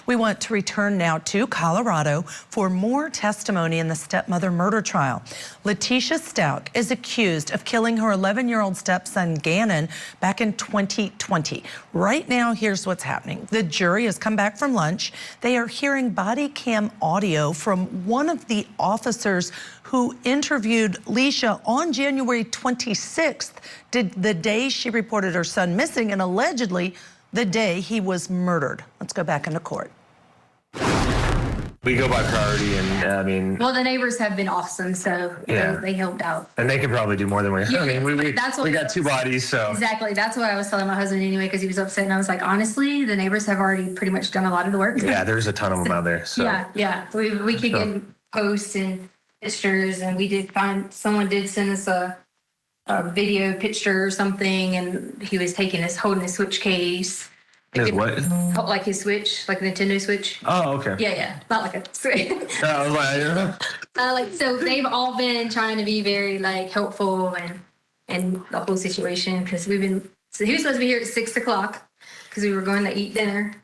We want to return now to Colorado for more testimony in the stepmother murder trial. Letecia Stauch is accused of killing her 11-year-old stepson, Gannon, back in 2020. Right now, here's what's happening. The jury has come back from lunch. They are hearing body cam audio from one of the officers who interviewed Letecia on January 26th, the day she reported her son missing, and allegedly the day he was murdered. Let's go back into court. We go by priority, and I mean... Well, the neighbors have been awesome, so yeah. they helped out. And they could probably do more than we... Yeah, I mean, we got two bodies, so... Exactly. That's what I was telling my husband anyway, because he was upset, and I was like, honestly, the neighbors have already pretty much done a lot of the work. Yeah, there's a ton of them out there, so... Yeah. We could get posts and pictures, and we did find... Someone did send us a video picture or something, and he was holding his Switch case. His what? Like his Switch, like a Nintendo Switch. Oh, okay. Yeah. Not like a Switch. I was like, I don't know. So they've all been trying to be very helpful and the whole situation, because he was supposed to be here at 6 o'clock because we were going to eat dinner,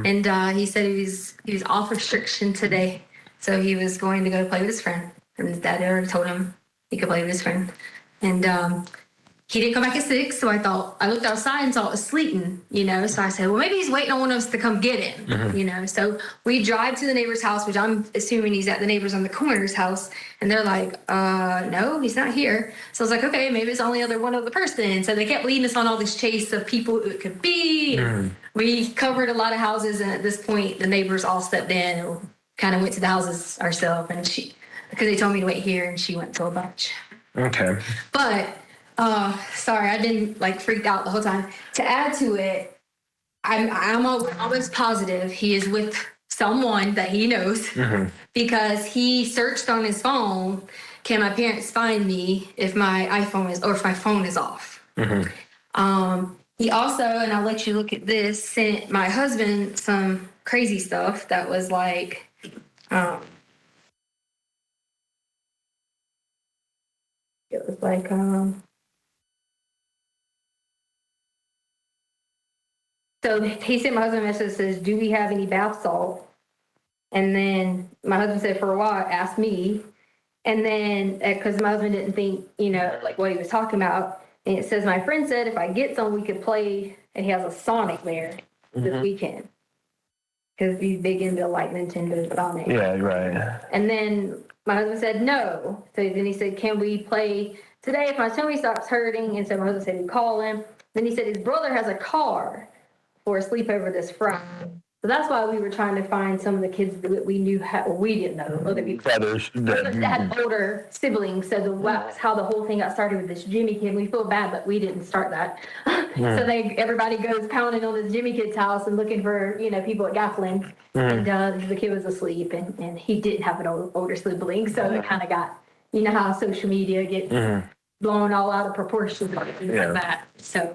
and he said he was off restriction today, so he was going to go play with his friend, and his dad already told him he could play with his friend, and he didn't come back at 6, so I looked outside and saw it was sleeting, so I said, well, maybe he's waiting on one of us to come get him, so we drive to the neighbor's house, which I'm assuming he's at the neighbor's on the corner's house, and they're like, no, he's not here. So I was like, okay, maybe it's only one other person. So they kept leading us on all this chase of people who it could be. We covered a lot of houses, and at this point, the neighbors all stepped in and kind of went to the houses ourselves, and because they told me to wait here, and she went to a bunch. Okay. But sorry, I've been freaked out the whole time. To add to it, I'm almost positive he is with someone that he knows, because he searched on his phone, can my parents find me if my iPhone is, or if my phone is off. He also, and I'll let you look at this, sent my husband some crazy stuff that was so he sent my husband a message that says, do we have any bath salt? And then my husband said, for a while, asked me. And then, because my husband didn't think, what he was talking about. And it says, my friend said, if I get some, we could play. And he has a Sonic there this weekend, because he's big into Nintendo Sonic. Yeah, right. And then my husband said, no. So then he said, can we play today if my tummy stops hurting? And so my husband said he'd call him. Then he said his brother has a car for a sleepover this Friday. So that's why we were trying to find some of the kids that we knew, we didn't know, other people. Brothers. That had older siblings. So that's how the whole thing got started with this Jimmy kid. We feel bad, but we didn't start that. So everybody goes pounding on this Jimmy kid's house and looking for, people at Gatlin. And the kid was asleep, and he didn't have an older sibling. So it kind of got, how social media gets blown all out of proportion and things like that. So,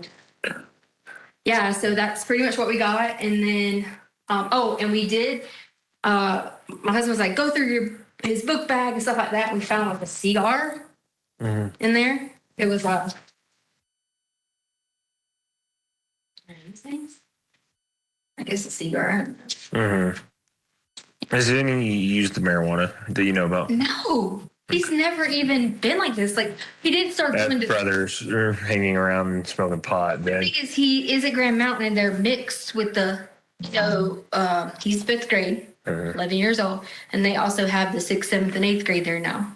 yeah, so that's pretty much what we got. And then, and we did, my husband was like, go through his book bag and stuff like that. We found a cigar in there. It was I guess a cigar. Has any used the marijuana that you know about? No. He's never even been like this. He didn't start coming to... brothers are hanging around and smoking pot. The thing is, he is at Grand Mountain, and they're mixed with the, he's 5th grade, 11 years old, and they also have the 6th, 7th, and 8th grade there now.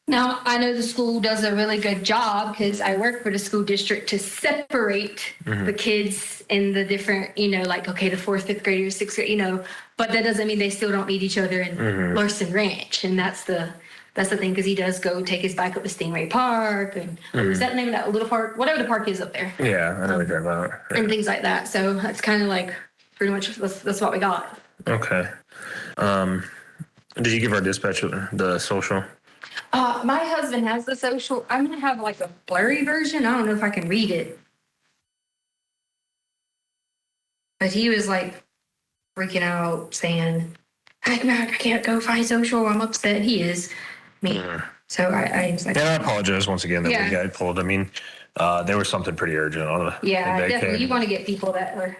Now, I know the school does a really good job, because I work for the school district to separate the kids in the different, the 4th, 5th graders, 6th grade, but that doesn't mean they still don't meet each other in Larson Ranch, and that's the thing, because he does go take his bike up to Stingray Park, and is that the name of that little park? Whatever the park is up there. Yeah, I know what you're talking about. And things like that. So that's kind of pretty much that's what we got. Okay. Did you give our dispatch the social? My husband has the social. I'm going to have a blurry version. I don't know if I can read it. But he was freaking out, saying, I can't go find social. I'm upset. He is. So I was like... Yeah, I apologize once again that we got pulled. I mean, there was something pretty urgent on it. Yeah, definitely. You want to get people that are...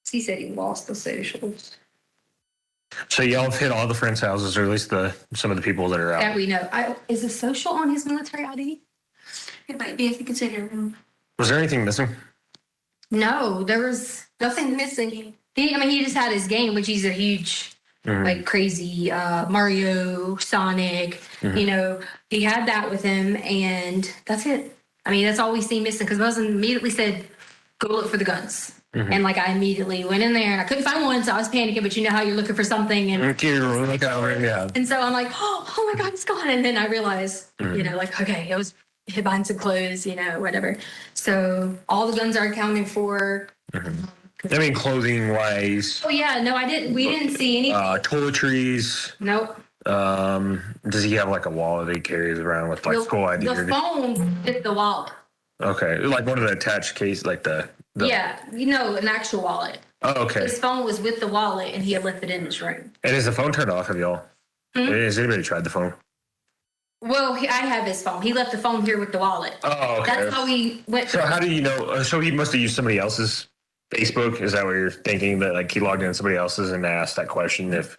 He said he lost the socials. So y'all have hit all the friends' houses, or at least some of the people that are out. That we know. Is the social on his military ID? It might be if you consider him. Was there anything missing? No, there was nothing missing. He just had his game, which he's a huge, like crazy Mario, Sonic. You know, he had that with him, and that's it. I mean, that's all we seen missing because Muslim immediately said, "Go look for the guns." And like I immediately went in there and I couldn't find one, so I was panicking. But you know how you're looking for something, and Yeah. so I'm like, oh my God, it's gone. And then I realized, you know, like, okay, it was hid behind some clothes, you know, whatever. So all the guns are accounted for. I mean, clothing wise. Oh yeah, no, we didn't see anything. Toiletries. Nope. Does he have like a wallet that he carries around with like school ID? The phone fit the wallet. Okay, like one of the attached case, like the. Yeah, you know, an actual wallet. Oh, okay. His phone was with the wallet, and he had left it in his room. And is the phone turned off? Have y'all? Has anybody tried the phone? Well, I have his phone. He left the phone here with the wallet. Oh, okay. That's how we went. So how do you know? So he must have used somebody else's Facebook. Is that what you're thinking? That like he logged in somebody else's and asked that question if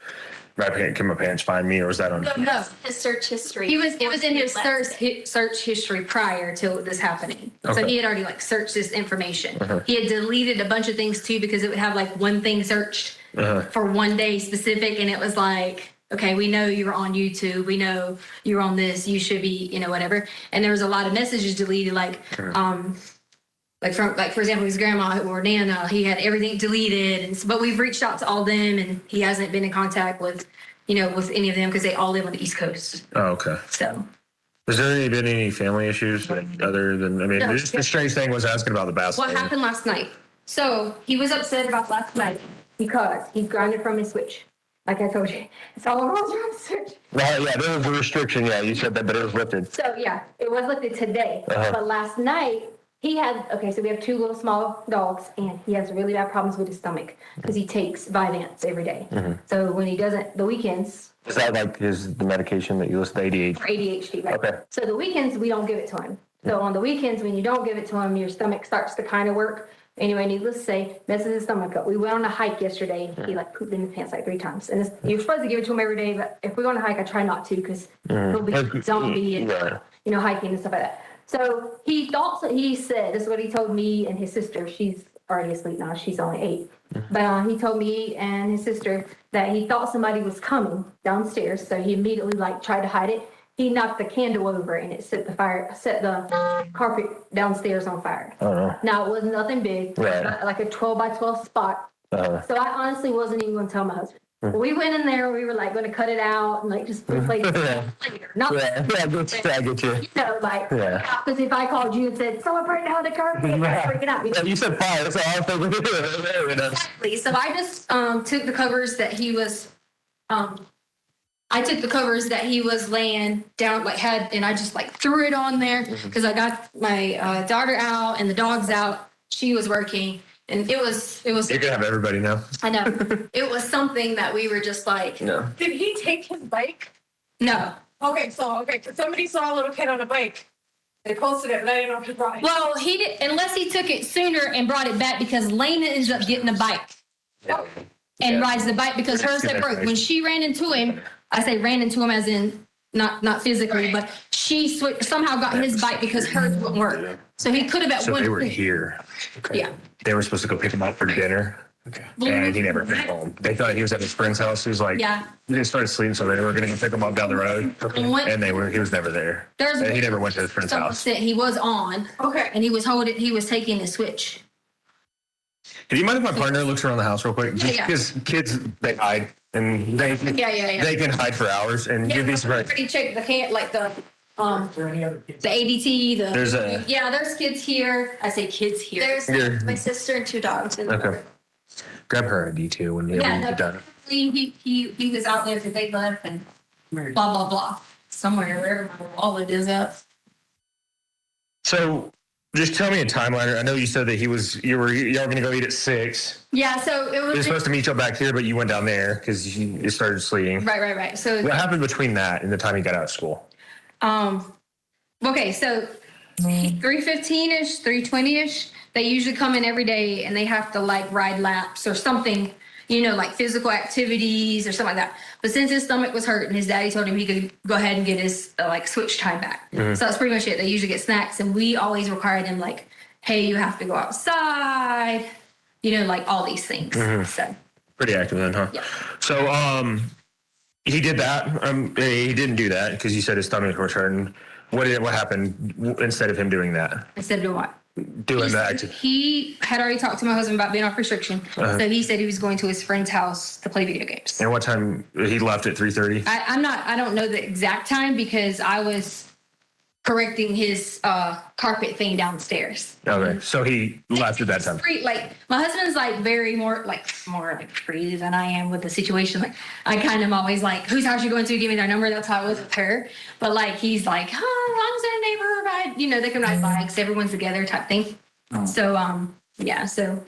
can my parents find me, or was that on? No. His search history. It was in his search history prior to this happening. So Okay. he had already like searched this information. He had deleted a bunch of things too because it would have like one thing searched for one day specific, and it was like, okay, we know you were on YouTube. We know you're on this. You should be, you know, whatever. And there was a lot of messages deleted, like for example, his grandma or Nana. He had everything deleted, but we've reached out to all them, and he hasn't been in contact with, you know, with any of them because they all live on the East Coast. Oh, okay. So. Has there been any family issues other than? I mean, No. the strange thing was asking about the basketball. What happened last night? So he was upset about last night because he's grinding from his switch. Like I told you, it's all on the switch. Well, yeah, there was a restriction. Yeah, you said that, but it was lifted. So yeah, it was lifted today. But last night he had, so we have two little small dogs, and he has really bad problems with his stomach because he takes Vyvanse every day. So when he doesn't, the weekends. Is that like the medication that you list, the ADHD? For ADHD, right? Okay. So the weekends we don't give it to him. So on the weekends when you don't give it to him, your stomach starts to kind of work. Anyway, needless to say, messes his stomach up. We went on a hike yesterday. He like pooped in his pants like 3 times. And you're supposed to give it to him every day, but if we go on a hike, I try not to because he'll be zombie and you know, hiking and stuff like that. So he said, this is what he told me and his sister. She's already asleep now. She's only 8. But he told me and his sister that he thought somebody was coming downstairs. So he immediately like tried to hide it. He knocked the candle over and it set the carpet downstairs on fire. Now it was nothing big, like a 12 by 12 spot. So I honestly wasn't even going to tell my husband. We went in there, we were like going to cut it out and like just replace it later. Not I get you. you know, like, because if I called you and said, someone burn down the carpet, you're freaking out. Yeah, you said fire, so I was thinking. Exactly. So I just took the covers that he was, laying down, like and I just like threw it on there because I got my daughter out and the dog's out. She was working. And it was. You can have everybody now. I know. It was something that we were just like. No. Did he take his bike? No. Okay, somebody saw a little kid on a bike. They posted it, but I didn't know if he brought it. Well, he did, unless he took it sooner and brought it back because Lena ended up getting a bike and rides the bike because hers had broke. When she ran into him, I say ran into him as in not physically, but she somehow got his bike because hers wouldn't work. So he could have at So one they were point. here. Okay. Yeah. They were supposed to go pick him up for dinner. Okay. And he never came home. They thought he was at his friend's house. He was like, they started sleeping, so they were going to pick him up down the road. And he was never there. And he never went to his friend's house. He was on. Okay. And he was taking his switch. Do you mind if my partner looks around the house real quick? Yeah. Because kids, they hide. And they can hide for hours. And you'd be surprised. Pretty check the the ADT, there's kids here. I say kids here. There's my sister and 2 dogs. Okay. Grab her ID too when you get done. He was out there because they left and blah, blah, blah. Somewhere, wherever my wallet is at. So just tell me a timeline. I know you said that y'all were going to go eat at 6. Yeah, so it We were was. supposed to meet y'all back here, but you went down there because you started sleeping. Right. So, What happened between that and the time you got out of school? okay, so 3:15-ish, 3:20-ish, they usually come in every day and they have to like ride laps or something, you know, like physical activities or something like that. But since his stomach was hurt and his daddy told him he could go ahead and get his like switch time back. So that's pretty much it. They usually get snacks, and we always require them like, hey, you have to go outside, you know, like all these things. So Pretty active then, huh? Yeah. So he did that. He didn't do that because you said his stomach was hurting. What happened instead of him doing that? instead of what? Doing that. He had already talked to my husband about being off restriction. So he said he was going to his friend's house to play video games. And what time he left at 3:30? I don't know the exact time because I was correcting his carpet thing downstairs. Okay, so he left at that time. Like my husband's like more free than I am with the situation. Like I kind of always like, whose house you going to? Give me their number. That's how I was with her. But like he's like, as long as their neighbor ride, you know, they can ride bikes. Everyone's together type thing. So yeah. So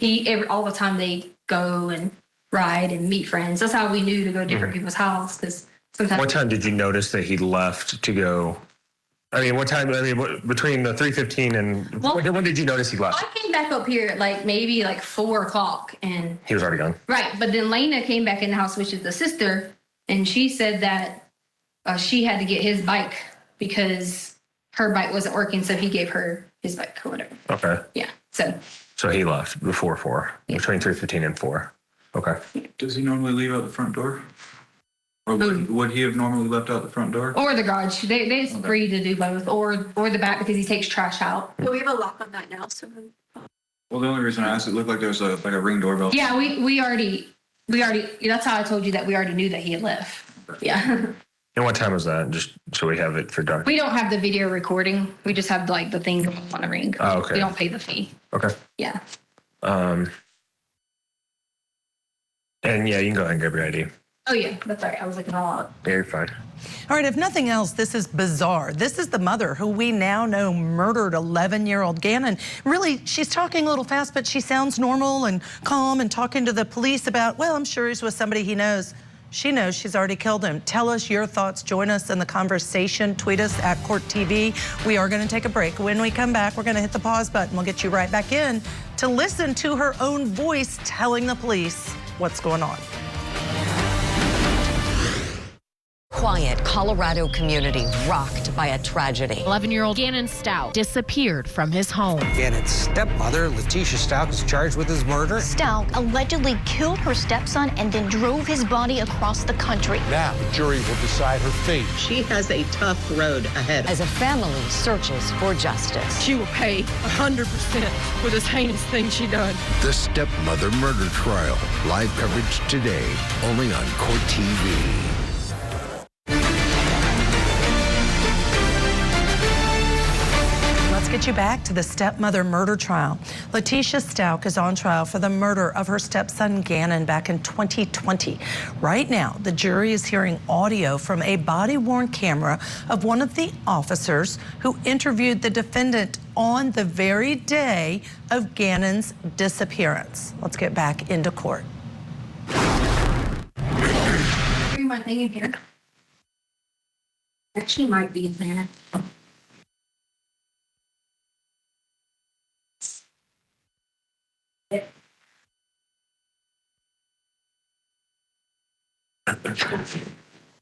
all the time they go and ride and meet friends. That's how we knew to go to different people's house because sometimes. What time did you notice that he left to go? I mean, what time? I mean, between the 3:15 and when did you notice he left? I came back up here at like maybe like 4 o'clock and He was already gone. right. But then Lena came back in the house, which is the sister, and she said that she had to get his bike because her bike wasn't working, so he gave her his bike or whatever. Okay. Yeah. So he left before 4, between 3:15 and 4. Okay. Does he normally leave out the front door? Or would he have normally left out the front door? or the garage. They're free to do both, or the back because he takes trash out. But we have a lock on that now, so. Well, the only reason I asked, it looked like there was a ring doorbell. Yeah, we already. That's how I told you that we already knew that he had left. Yeah. And what time was that? Just so we have it for dark. We don't have the video recording. We just have like the thing on a ring. Oh, okay. We don't pay the fee. Okay. Yeah. And yeah, you can go ahead and grab your ID. Oh yeah, that's right. I was looking all up. Yeah, you're fine. All right, if nothing else, this is bizarre. This is the mother who we now know murdered 11-year-old Gannon. Really, she's talking a little fast, but she sounds normal and calm and talking to the police about, well, I'm sure he's with somebody he knows. She knows she's already killed him. Tell us your thoughts. Join us in the conversation. Tweet us at Court TV. We are going to take a break. When we come back, we're going to hit the pause button. We'll get you right back in to listen to her own voice telling the police what's going on. Quiet Colorado community rocked by a tragedy. 11-year-old Gannon Stauch disappeared from his home. Gannon's stepmother, Letecia Stauch, is charged with his murder. Stauch allegedly killed her stepson and then drove his body across the country. Now, the jury will decide her fate. She has a tough road ahead. As a family searches for justice. She will pay 100% for this heinous thing she done. The stepmother murder trial. Live coverage today, only on Court TV. Let's get you back to the stepmother murder trial. Letecia Stauch is on trial for the murder of her stepson Gannon back in 2020. Right now, the jury is hearing audio from a body-worn camera of one of the officers who interviewed the defendant on the very day of Gannon's disappearance. Let's get back into court. Bring my thing in here. Actually, might be in there.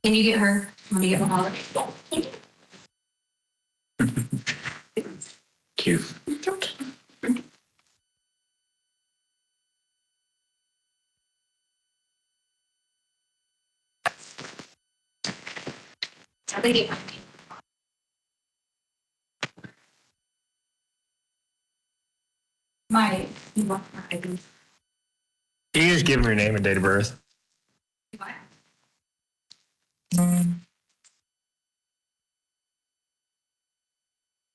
Can you get her? Let me get my wallet. Cute. They get my you want my ID? Can you just give him your name and date of birth?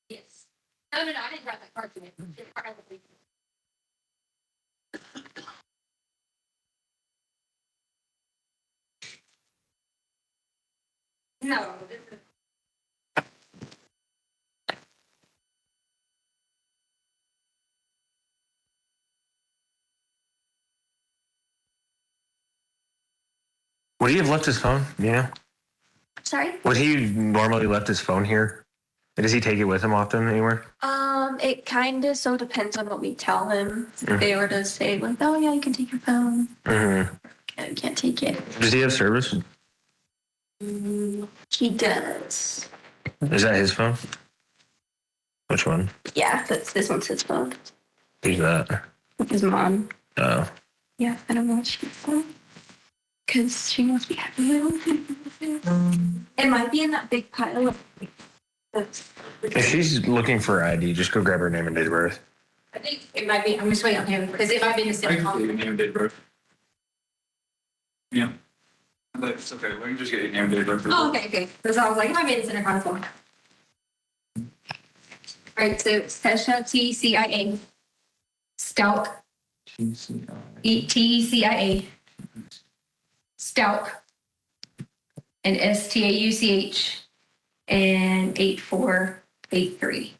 Yes. No, I didn't write that card to me. No. Would he have left his phone? You know? Sorry? Would he normally left his phone here? Does he take it with him often anywhere? It kind of so depends on what we tell him. If they were to say like, oh yeah, you can take your phone. I can't take it. Does he have service? He does. Is that his phone? Which one? Yeah, this one's his phone. Who's that? His mom. Oh. Yeah, I don't know what she's on. Because she must be having it might be in that big pile of. If she's looking for ID, just go grab her name and date of birth. I think it might be. I'm just waiting on him because it might be in the I same can call. get your name and date of birth. Yeah. But it's okay. We can just get your name and date of birth. Oh, okay. Because I was like, it might be in the center console. All right, so it's Tesha, TCIA. Stauch, TECIA. Stauch. And STAUCH. And 8483.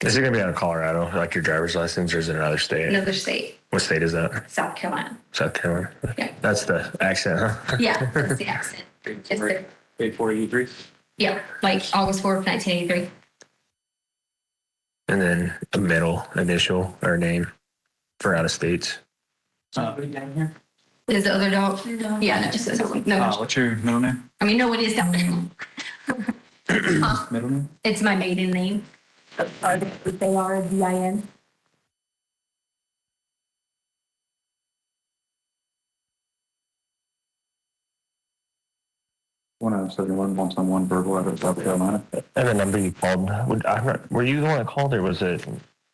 Is it going to be out of Colorado, like your driver's license, or is it another state? Another state. What state is that? South Carolina. South Carolina. Yeah. That's the accent, huh? Yeah, that's the accent. Yes, sir. 8483. Yeah, like August 4th, 1983. And then a middle initial or name for out of states. Down here. Is the other dog? No. Yeah, no, just no. What's your middle name? I mean, no, it is down there. Middle name? It's my maiden name. RDIN. 171 verbal out of South Carolina. And the number you called, were you the one that called, or was it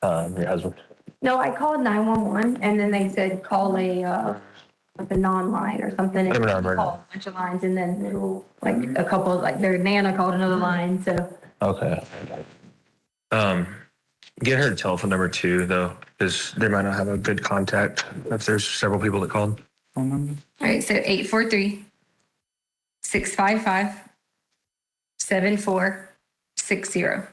your husband? No, I called 911 and then they said call a non-line or something. And Called a bunch of lines and then it'll, like a couple, like their Nana called another line. So Okay. Get her telephone number too, though, because they might not have a good contact if there's several people that called. Phone number? all right, so 843-655-7460.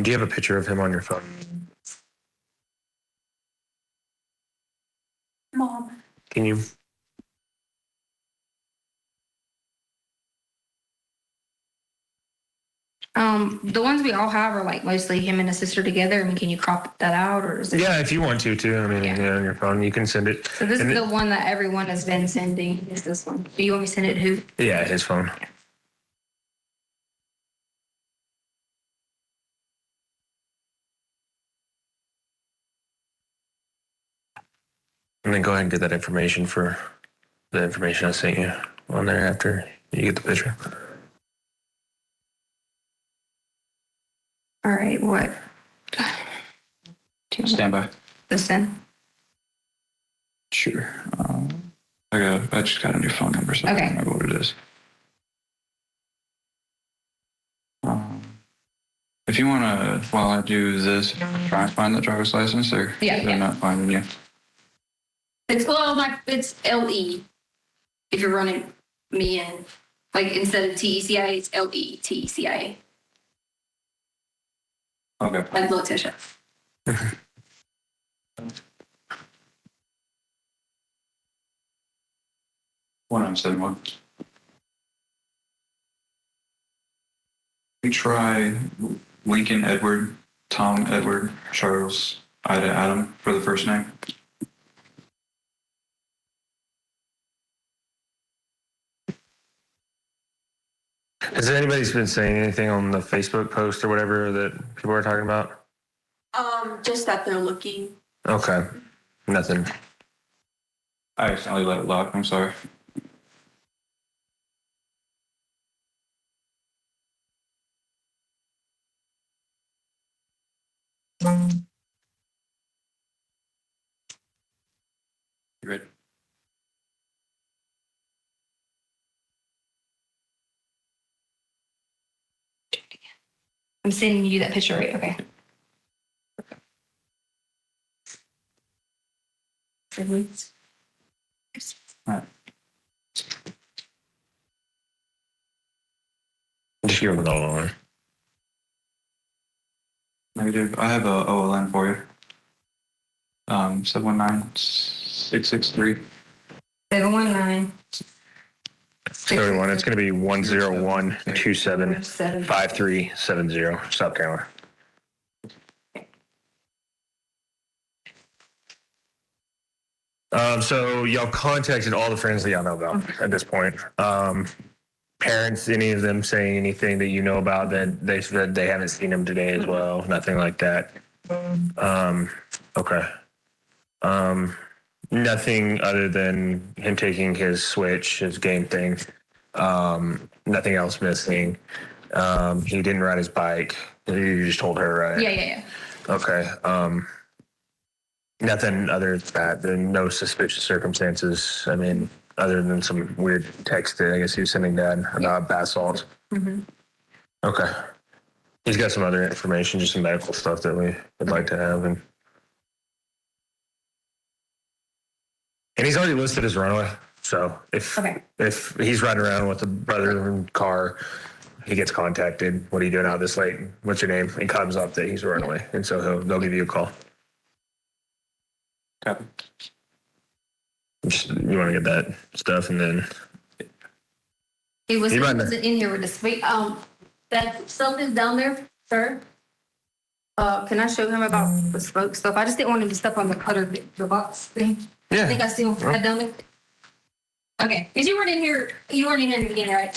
Do you have a picture of him on your phone? Mom. Can you? The ones we all have are like mostly him and his sister together. I mean, can you crop that out or is it? Yeah, if you want to, too. I mean, Yeah. on your phone, you can send it. So this is the one that everyone has been sending. Is this one? Do you want me to send it to who? Yeah, his phone. And then go ahead and get that information for the information I sent you on there after you get the picture. All right, what? Stand by. Listen. Sure. I just got a new phone number, so I Okay. don't remember what it is. If you want to, while I do this, try and find the driver's license, or Yeah, they're yeah. not finding you. It's it's LE. If you're running me in, like instead of TECIA, it's LETECIA. Okay. Like Letecia. 1971. We try Lincoln Edward, Tom Edward, Charles, Ida Adam for the first name. Has anybody been saying anything on the Facebook post or whatever that people are talking about? Just that they're looking. Okay. Nothing. I accidentally let it lock. I'm sorry. You ready? I'm sending you that picture, right? Okay. All right. Just give them the one. Negative. I have a OLN for you. 719663. 719. 31. It's going to be 101275370, South Carolina. So y'all contacted all the friends that y'all know about at this point. Parents, any of them saying anything that you know about that they said they haven't seen him today as well? Nothing like that. Okay. Nothing other than him taking his switch, his game thing. Nothing else missing. He didn't ride his bike. You just told her, right? Yeah. Okay. Nothing other than that. There are no suspicious circumstances. I mean, other than some weird text that I guess he was sending Dad about bath salts. Okay. He's got some other information, just some medical stuff that we would like to have. And he's already listed as runaway. So if he's riding around with a brother in a car, he gets contacted. What are you doing out this late? What's your name? And comes up that he's a runaway. And so they'll give you a call. Copy. You want to get that stuff, and then He wasn't in here with the sweet. That stuff is down there, sir. Can I show him about the smoke stuff? I just didn't want him to step on the cutter, the box thing. Yeah. I think I still had down there. Okay, because you weren't in here. You weren't in here in the beginning, right?